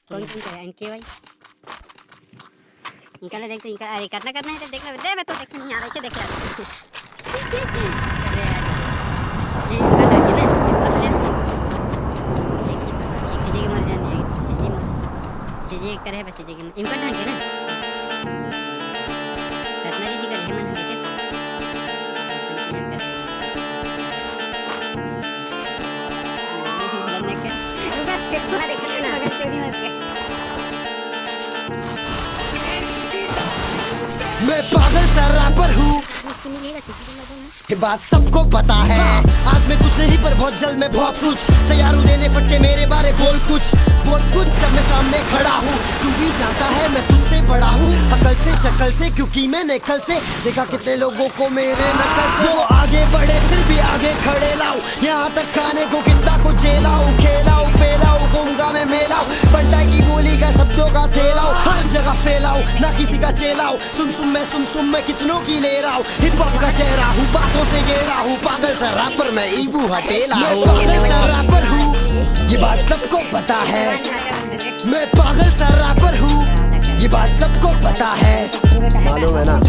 कौन कौन करे इनके भाई निकाले देखते इनका अरे करना करना है तो देख ले दे मैं तो देख नहीं आ रहा है देख अरे यार ये इनका है ना अपने एक जगह मर जाने चीजें करे बच्चे जगह इनका है ना करना जी का है ना मैं पागल सा रैपर हूँ, ये बात सबको पता है। आज मैं कुछ नहीं पर बहुत जल्द मैं बहुत कुछ तैयार हूँ देने फटके मेरे बारे बोल कुछ जब मैं सामने खड़ा हूँ। तू भी जानता है मैं तुझसे बड़ा हूँ अकल से शक्ल से, क्योंकि मैंने कल से देखा कितने लोगों को मेरे नकल से। वो आगे बढ़े फिर भी आगे खड़े लाऊं, यहाँ तक खाने को कितना कुछ झेलाऊं, खेलाऊं पेलाऊं घूमगा मैं मेलाऊं, बंटा की बोली का शब्दों का थेलाऊं, हर जगह फैलाऊं ना किसी का चेलाऊं। सुम मैं कितनों की ले रहा हूँ, हिप हॉप का चेहरा हूँ बातों से घेरा हूँ, पागल सा रैपर मैं ईबू हटेला हूँ। पागल सा रैपर हूँ ये बात सबको पता है, मैं पागल सा रैपर हूँ ये बात सबको पता है, मालूम है ना।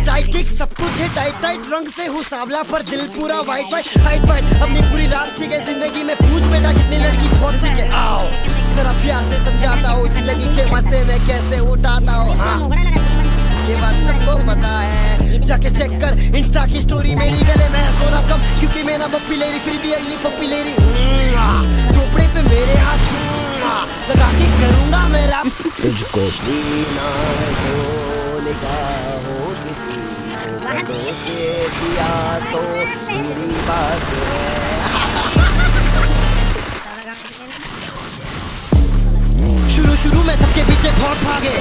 टाइट किक सब कुछ है टाइट रंग से हूँ सांवला पर दिल पूरा वाइट हाइट अपनी पूरी रात ठीक है जिंदगी में। पूछ बेटा कितनी लड़की बहुत सी है, आओ जरा प्यार से समझाता हूँ जिंदगी के मजे में कैसे उठाता हूँ। हाँ ये बात सबको पता है, जाके चेक कर इंस्टा की स्टोरी मेरी गले में है सोना कम, क्योंकि मेरा पप्पी लेरी फिर भी अगली पप्पी लेरी चोपड़े पे मेरे हाथ लगा के करूंगा मेरा। तुझको पीना है तो निगाहों से पिया तो पूरी बात है। शुरू में सबके पीछे बहुत भागे,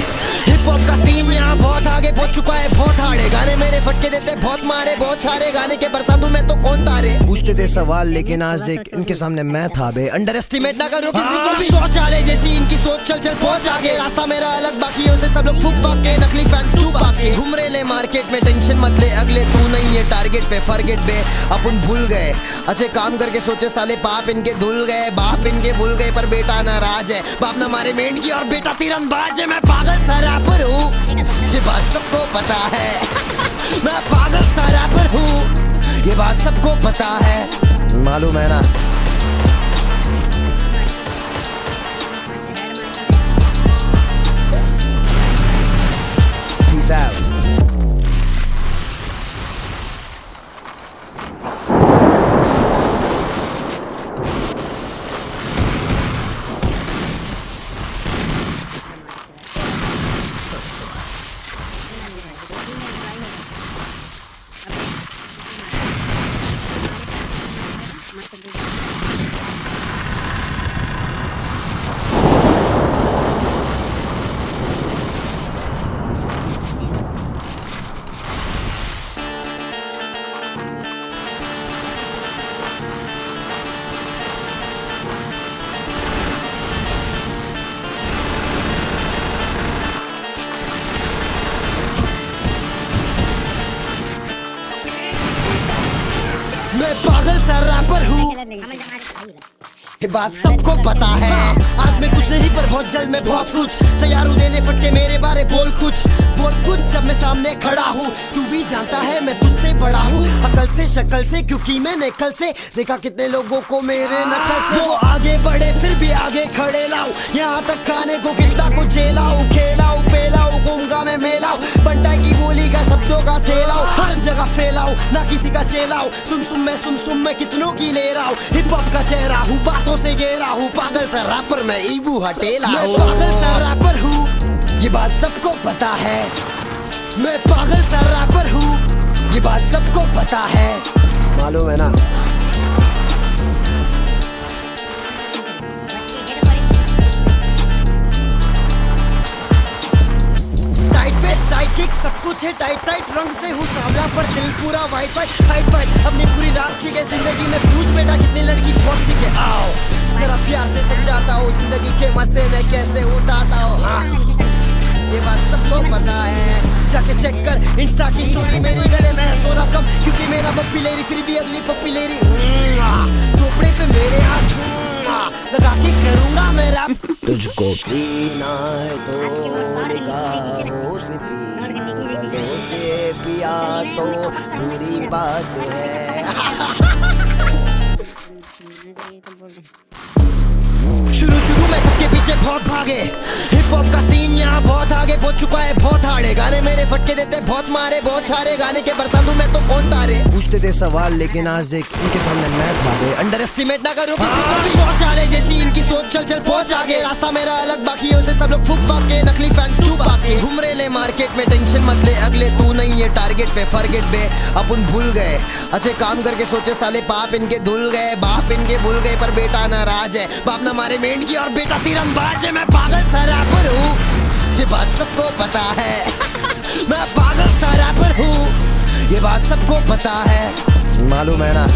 हिप हॉप का सीन यहाँ बहुत आगे पहुंच चुका है, बहुत हाड़े गाने मेरे फटके देते बहुत मारे, बहुत सारे गाने के बरसा दूं मैं तो कौन तारे। पूछते थे सवाल लेकिन आज देख इनके सामने मैं था बे, अंडर एस्टिमेट ना करो किसी को भी। सोच आले जैसी इनकी सोच चल पहुंच आगे, रास्ता मेरा अलग बाकियों से सब लोग फूक फाक के नकली फैंस चुप आके घूम रहे ले मार्केट में, टेंशन मत ले अगले तू नहीं है टारगेट पे फॉरगेट बे। अपन भूल गए अच्छे काम करके सोचे साले पाप इनके धुल गए, बाप इनके भूल गए पर बेटा नाराज है, बाप न मारे मेंढ की और बेटा तीरंदाज है। मैं पागल सा रैपर हूँ ये बात सबको पता है, मैं पागल सा रैपर हूँ ये बात सबको पता है, मालूम है ना। Peace out. मैं पागल सा रैपर हूँ ये बात सबको पता है। आज मैं कुछ नहीं पर बहुत जल्द मैं बहुत कुछ तैयार हूँ देने फटके मेरे बारे बोल कुछ जब मैं सामने खड़ा हूँ। तू भी जानता है मैं तुझसे बड़ा हूँ अकल से शक्ल से, क्योंकि मैंने कल से देखा कितने लोगों को मेरे नकल से। वो आगे बढ़े फिर भी आगे खड़े लाऊं, यहाँ तक खाने को कितना कुछ झेलाऊं, खेलाऊं पेलाऊं घूमगा मैं मेलाऊं, बंटा की बोली का शब्दों का थेलाऊं, हर जगह फैलाऊं ना किसी का चेलाऊं। सुम मैं कितनों की ले रहा हूँ, हिप हॉप का चेहरा हूँ बातों से घेरा हूँ, पागल सा रैपर मैं ईबू हटेला हूँ। पागल सा रैपर हूँ ये बात सबको पता है, मैं पागल सा रैपर हूँ ये बात सबको पता है, मालूम है ना। टाइट किक सब कुछ है टाइट रंग से हूँ सांवला पर दिल पूरा वाइट हाइट अपनी पूरी रात ठीक है जिंदगी में। पूछ बेटा कितनी लड़की बहुत सी है, आओ जरा प्यार से समझाता हूँ जिंदगी के मजे में कैसे उठाता हूँ। हाँ ये बात सबको पता है, जाके चेक कर इंस्टा की स्टोरी मेरी गले में पॉपुलरी फिर भी अगली पॉपुलरी चोपड़े पे मेरे हाथ लगा के करूंगा मेरा तुझको पीना है तो निगाहों से पी बोतलों से पिया तो बुरी बात है शुरू में सबके पीछे बहुत भागे हिप हॉप का सीन यहाँ बहुत आगे पहुंच चुका है बहुत हार्ड है गाने मेरे फटके देते बहुत मारे बहुत सारे गाने के बरसातों में तो कौन तारे पूछते थे सवाल लेकिन आज देख इनके सामने मैं था गए अंडर एस्टिमेट ना करो किसी को भी सोच आले जैसी इनकी सोच चल चल पहुंच आगे रास्ता मेरा अलग बाकियों से सब लोग फुक फाक के नकली फैंस चुप आके घूम रहे ले मार्केट में टेंशन मत ले अगले तू नहीं है टारगेट पे फॉरगेट पे अपन भूल गए अच्छे काम करके सोचे साले बाप इनके धुल गए बाप इनके भूल गए पर बेटा नाराज है बाप ना मारे मेंढ की और बेटा तीरंदाज है मैं पागल सा रैपर हूँ ये बात सबको पता है मैं पागल सा रैपर हूँ ये बात सबको पता है मालूम है ना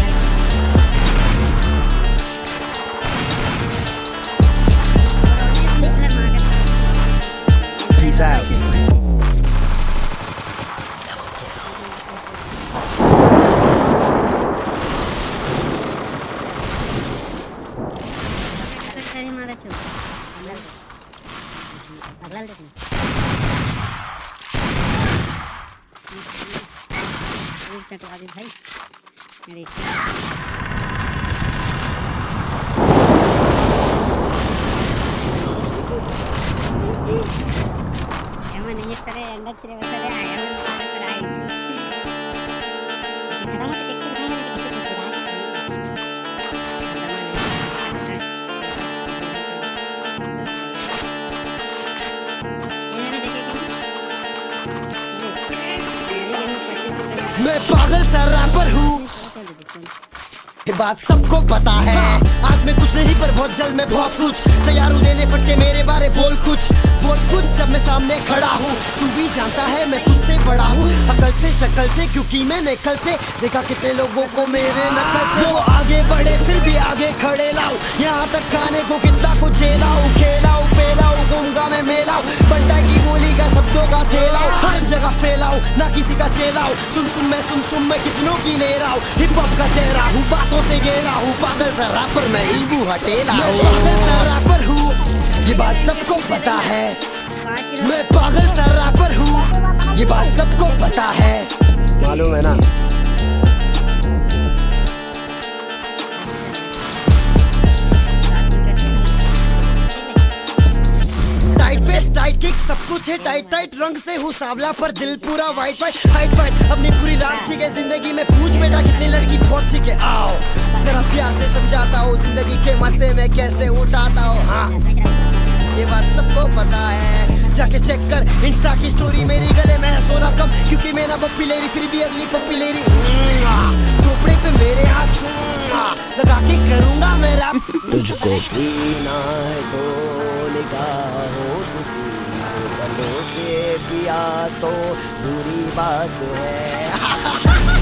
Peace out. भाई मेरे नहीं सरे अंदर चले वैसे आया हूं पर आई खड़ा मत देख के खाने के किसी को मैं पागल सा रैपर हूँ ये बात सबको पता है आज मैं कुछ नहीं पर बहुत जल्द मैं बहुत कुछ तैयार हूँ देने फटके मेरे बारे बोल कुछ जब मैं सामने खड़ा हूँ तू भी जानता है मैं तुझसे बड़ा हूँ अकल से शक्ल से क्योंकि मैंने कल से देखा कितने लोगों को मेरे नकल से वो आगे बढ़े फिर भी आगे खड़े लाऊं यहाँ तक खाने को कितना कुछ झेलाऊं खेलाऊं पेलाऊं घूमगा मैं मेलाऊं बंटा की बोली का शब्दों का ठेलाऊं हर जगह फैलाऊं ना किसी का चेलाऊं सुन मैं कितनों की ले रहा हूँ हिप हॉप का चेहरा हूँ बातों से घेरा हूँ पागल सा रैपर मैं इल्बू हटेला हूँ पागल सा रैपर हूँ ये बात सबको पता है मैं पागल सा रैपर हूँ ये बात सबको पता है मालूम है ना टाइट बेस टाइट किक सब कुछ है टाइट टाइट रंग से हूँ सांवला पर दिल पूरा वाइट वाइट हाइट वाइट अपनी पूरी रात ठीक है जिंदगी में पूछ बेटा कितनी लड़की बहुत ठीक है आओ जरा प्यार से समझाता हूँ जिंदगी के मजे में कैसे उठाता हूँ हाँ ये बात सबको पता है जाके चेक कर इंस्टा की स्टोरी मेरी गले में है सोना कम क्योंकि मेरा पॉपुलरी फिर भी अगली पॉपुलरी चोपड़े पे मेरे हाथ लगा के करूंगा मेरा तुझको पीना है तो निगाहों से पी बोतलों से पिया तो बुरी बात है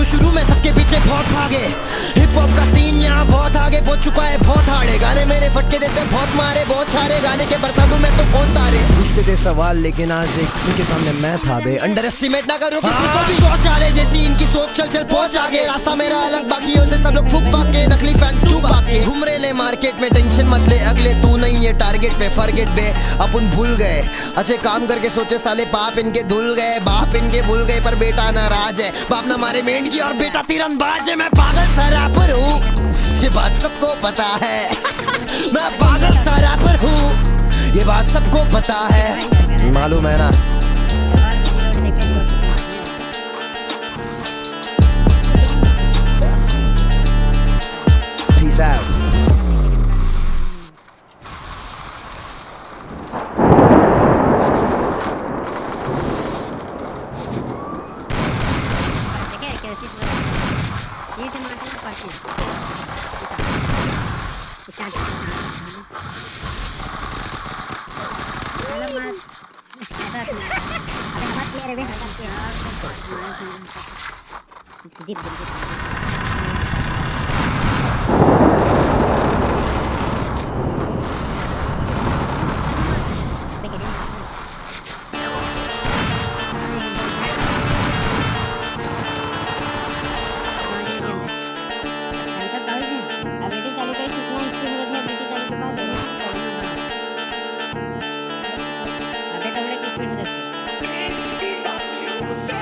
शुरू में सबके पीछे बहुत भागे हिप हॉप का सीन यहाँ बहुत आगे पहुंच चुका है बहुत हार्ड है गाने मेरे फटके देते बहुत मारे बहुत सारे गाने के बरसातों में तो कौन तारे पूछते थे सवाल लेकिन आज देख इनके सामने मैं था बे अंडर एस्टिमेट ना करो किसी को भी सोच आले जैसी इनकी सोच चल चल पहुंच आगे रास्ता मेरा अलग बाकियों से सब लोग फुक फाक के नकली फैंस चुप आके घूम रहे ले मार्केट में टेंशन मत ले अगले तू नहीं है टारगेट पे फॉरगेट पे अपन भूल गए अच्छे काम करके सोचे साले बाप इनके धुल गए बाप इनके भूल गए पर बेटा नाराज है बाप ना मारे मेंढ की और बेटा तीरंदाज है मैं पागल सा रैपर हूँ ये बात सबको पता है मैं पागल सा रैपर हूँ ये बात सबको पता है मालूम है ना Peace out. ये टमाटर पासी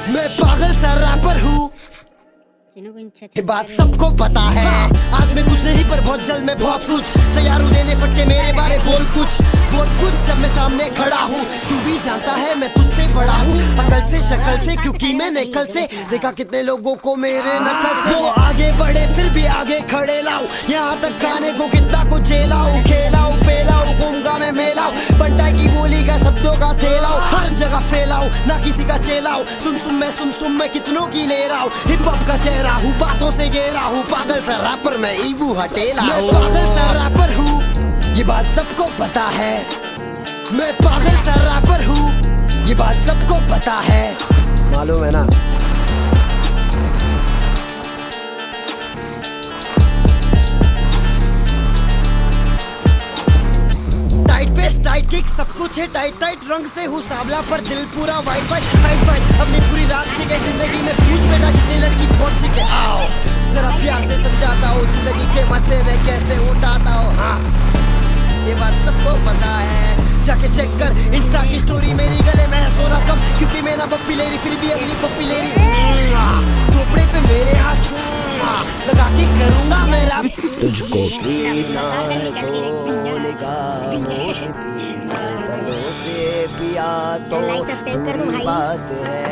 मैं पागल सा रैपर हूँ, ये बात सबको पता है। आज मैं कुछ नहीं पर बहुत जल्द मैं बहुत कुछ तैयार हूँ देने फटके मेरे बारे बोल कुछ जब मैं सामने खड़ा हूँ। तू भी जानता है मैं तुझसे बड़ा हूँ, अकल से शक्ल से, क्योंकि मैंने कल से देखा कितने लोगों को मेरे नकल से। वो आगे बढ़े फिर भी आगे खड़े लाऊं, यहाँ तक गाने को कितना को झेलाऊं, खेलाऊं पेलाऊं गूंगा मैं मेलाऊं, बंटा की बोली का शब्दों का थेलाऊं, हर जगह फैलाऊं ना किसी का चेलाऊं। सुन मैं कितनों की ले रहा हूँ, हिप हॉप का चेहरा हूँ, बातों से घेरा हूँ, पागल सा रैपर मैं ईबू हटेला हूँ। पागल सा रैपर हूँ, ये बात सबको पता है। मैं पागल सा रैपर हूँ, ये बात सबको पता है, मालूम है ना। टाइट बेस टाइट किक सब कुछ है टाइट रंग से हूँ सांवला पर दिल पूरा वाइट फाइट अपनी पूरी रात छिके जिंदगी में पूछ बेटा कितनी लड़की पहुंच चुके। आओ जरा प्यार से समझाता हूँ जिंदगी के मसले में कैसे उठाता हूँ। हाँ ये बात सबको पता है, जाके चेक कर इंस्टा की स्टोरी मेरी गले में है सोना कम, क्योंकि मैं ना पप्पी ले रही फिर भी अगली पप्पी ले रही। कपड़े पे मेरे हाथ लगा के करूंगा मेरा। तुझको पीना है तो निगाहों से पी, तलों से पिया तो बुरी बात है।